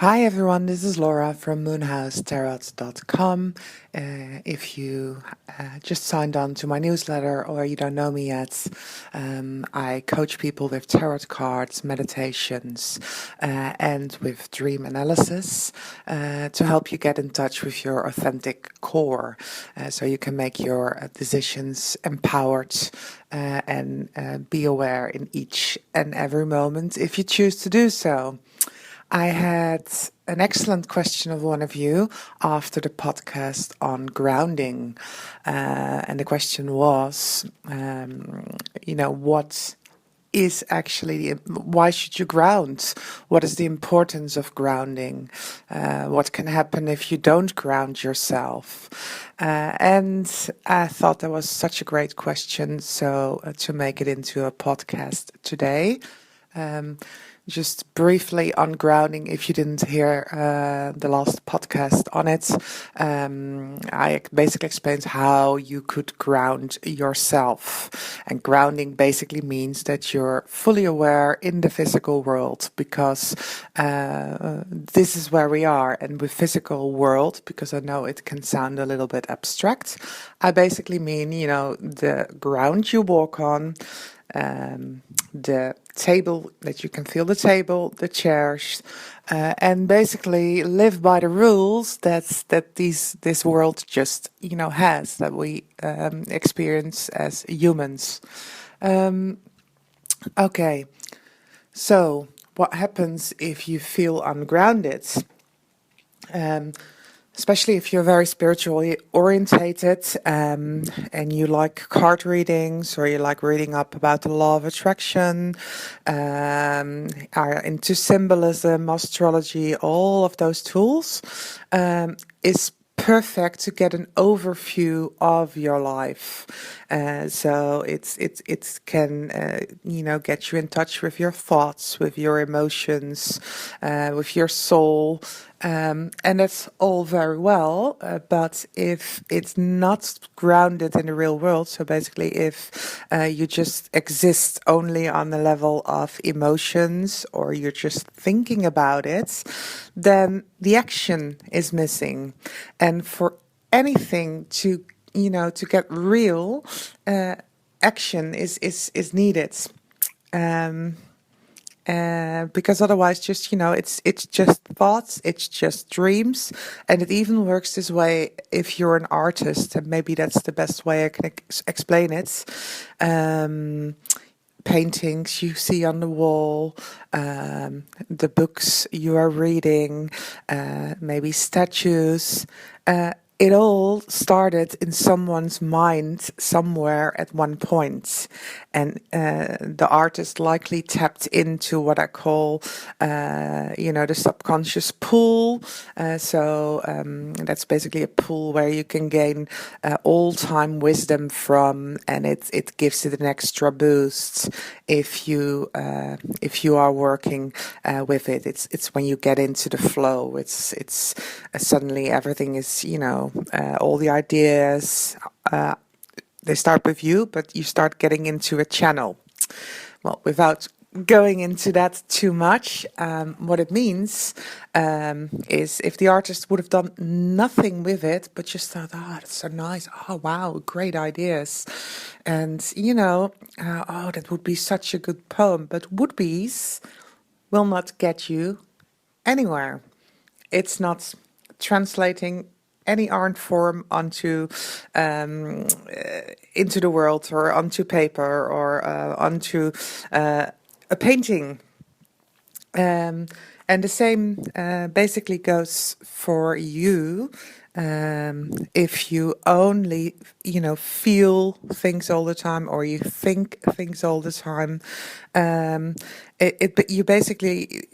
Hi everyone, this is Laura from moonhousetarot.com. If you just signed on to my newsletter or you don't know me yet, I coach people with tarot cards, meditations, and with dream analysis to help you get in touch with your authentic core so you can make your decisions empowered and be aware in each and every moment if you choose to do so. I had an excellent question of one of you after the podcast on grounding. And the question was, what is actually, why should you ground? What is the importance of grounding? What can happen if you don't ground yourself? And I thought that was such a great question. So to make it into a podcast today. Um, just briefly on grounding, if you didn't hear the last podcast on it, I basically explained how you could ground yourself. And grounding basically means that you're fully aware in the physical world because this is where we are. And with physical world, because I know it can sound a little bit abstract, I basically mean, the ground you walk on, the table that you can feel the table, the chairs, and basically live by the rules that this world just has that we experience as humans. Okay, so what happens if you feel ungrounded? Um, Especially if you're very spiritually orientated and you like card readings or you like reading up about the law of attraction, are into symbolism, astrology, all of those tools, is perfect to get an overview of your life. So it can get you in touch with your thoughts, with your emotions, with your soul. And that's all very well, but if it's not grounded in the real world, so basically if you just exist only on the level of emotions or you're just thinking about it, then the action is missing. And for anything to get real, action is needed. Um, because otherwise it's just thoughts, it's just dreams, and it even works this way if you're an artist, and maybe that's the best way I can explain it. Paintings you see on the wall, the books you are reading, maybe statues. It all started in someone's mind somewhere at one point, and the artist likely tapped into what I call, the subconscious pool. That's basically a pool where you can gain all-time wisdom from, and it gives it an extra boost if you are working with it. It's when you get into the flow. It's suddenly everything is all the ideas, they start with you, but you start getting into a channel. Well, without going into that too much, what it means is if the artist would have done nothing with it, but just thought, that's so nice. Oh, wow, great ideas. And, that would be such a good poem. But would-be's will not get you anywhere. It's not translating any art form onto into the world or onto paper or onto a painting. And the same basically goes for you. If you only, feel things all the time, or you think things all the time, but you basically,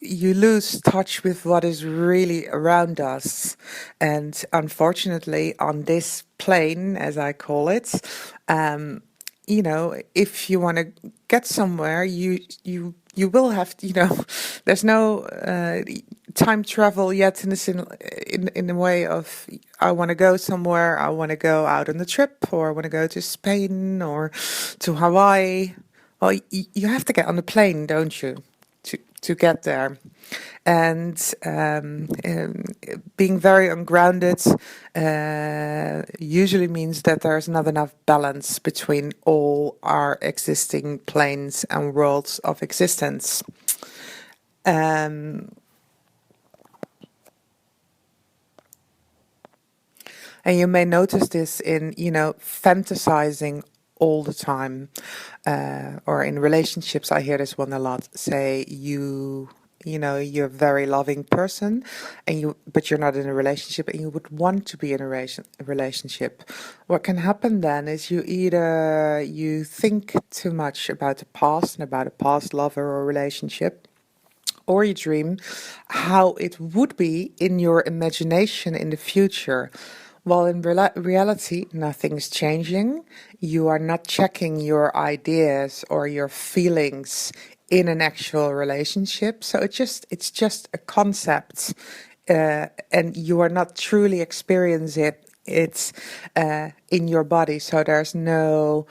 you lose touch with what is really around us. And unfortunately, on this plane, as I call it, if you want to get somewhere, you will have to, there's no time travel yet in the way of I want to go somewhere, I want to go out on a trip, or I want to go to Spain or to Hawaii. Well, you have to get on the plane, don't you? to get there. And being very ungrounded usually means that there's not enough balance between all our existing planes and worlds of existence. Um, And you may notice this in, fantasizing all the time, or in relationships. I hear this one a lot. Say you're a very loving person, but you're not in a relationship, and you would want to be in a relationship. What can happen then is you think too much about the past and about a past lover or relationship, or you dream how it would be in your imagination in the future. While in reality, nothing's changing. You are not checking your ideas or your feelings in an actual relationship. So it's just a concept, and you are not truly experiencing it in your body. So there's no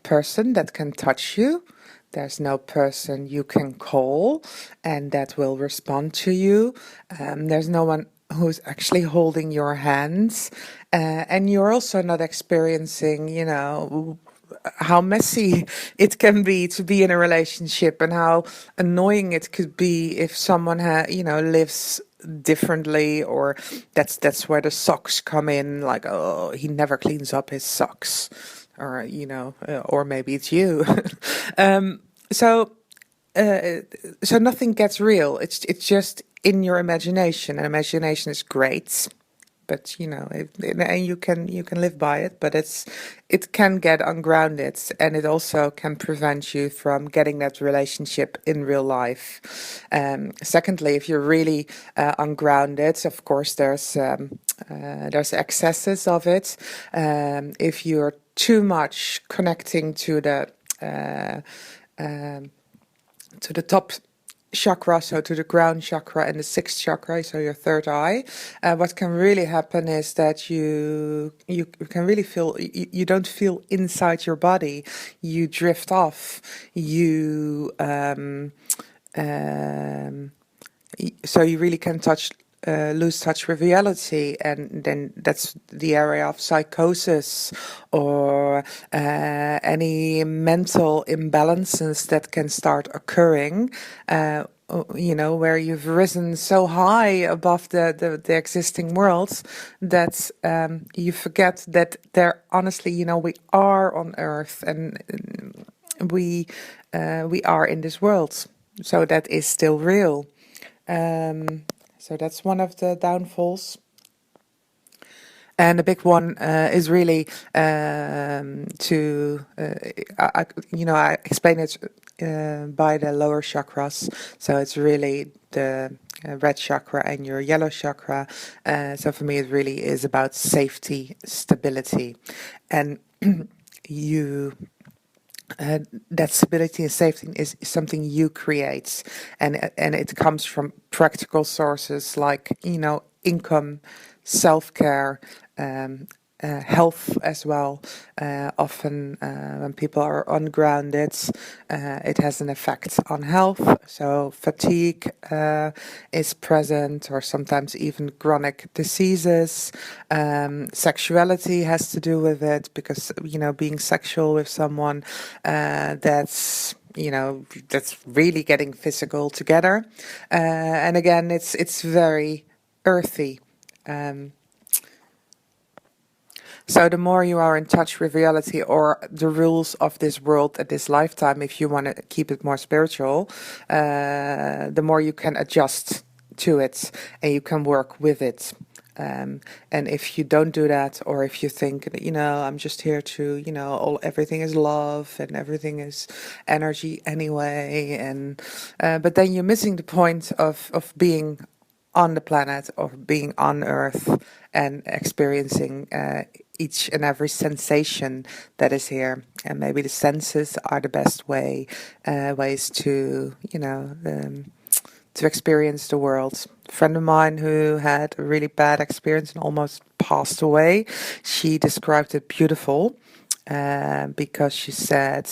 person that can touch you. There's no person you can call and that will respond to you. There's no one who's actually holding your hands. And you're also not experiencing, how messy it can be to be in a relationship, and how annoying it could be if someone lives differently, or that's where the socks come in, like, oh, he never cleans up his socks, or or maybe it's you. um so uh, so nothing gets real. It's just in your imagination, and imagination is great, but and you can live by it, but it can get ungrounded, and it also can prevent you from getting that relationship in real life. Secondly, if you're really ungrounded, of course there's excesses of it. If you're too much connecting uh, um, to the top chakra, so to the ground chakra and the sixth chakra, so your third eye, what can really happen is that you can really feel, you don't feel inside your body. You drift off. Um, so you really can lose touch with reality, and then that's the area of psychosis, or any mental imbalances that can start occurring. Where you've risen so high above the existing worlds that you forget that honestly, we are on Earth, and we are in this world, so that is still real. So that's one of the downfalls. And the big one is really I explain it by the lower chakras. So it's really the red chakra and your yellow chakra. So for me, it really is about safety, stability, and you. That stability and safety is something you create, and it comes from practical sources like income, self-care, um, health as well. Often when people are ungrounded, it has an effect on health. So fatigue is present, or sometimes even chronic diseases. Sexuality has to do with it, because being sexual with someone that's really getting physical together. And again, it's very earthy. Um, so the more you are in touch with reality, or the rules of this world at this lifetime, if you want to keep it more spiritual, the more you can adjust to it, and you can work with it. And if you don't do that, or if you think, I'm just here to, everything is love and everything is energy anyway, and but then you're missing the point of being on the planet, or being on Earth, and experiencing each and every sensation that is here. And maybe the senses are the best ways to to experience the world. A friend of mine who had a really bad experience and almost passed away, she described it beautiful. because she said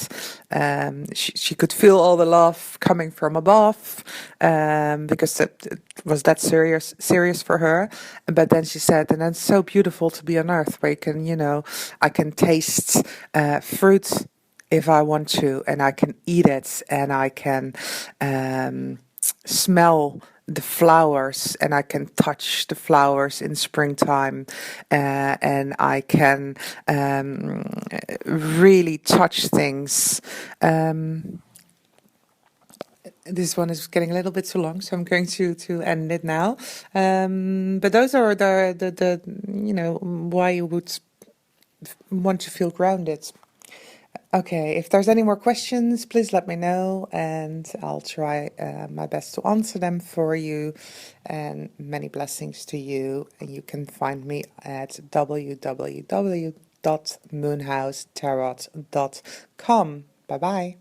she could feel all the love coming from above, because it was that serious for her. But then she said, and it's so beautiful to be on Earth, where you can, I can taste fruit if I want to, and I can eat it, and I can smell the flowers, and I can touch the flowers in springtime, and I can really touch things. This one is getting a little bit too long, so I'm going to end it now. But those are the why you would want to feel grounded. Okay, if there's any more questions, please let me know, and I'll try my best to answer them for you. And many blessings to you. And you can find me at www.moonhousetarot.com. Bye bye.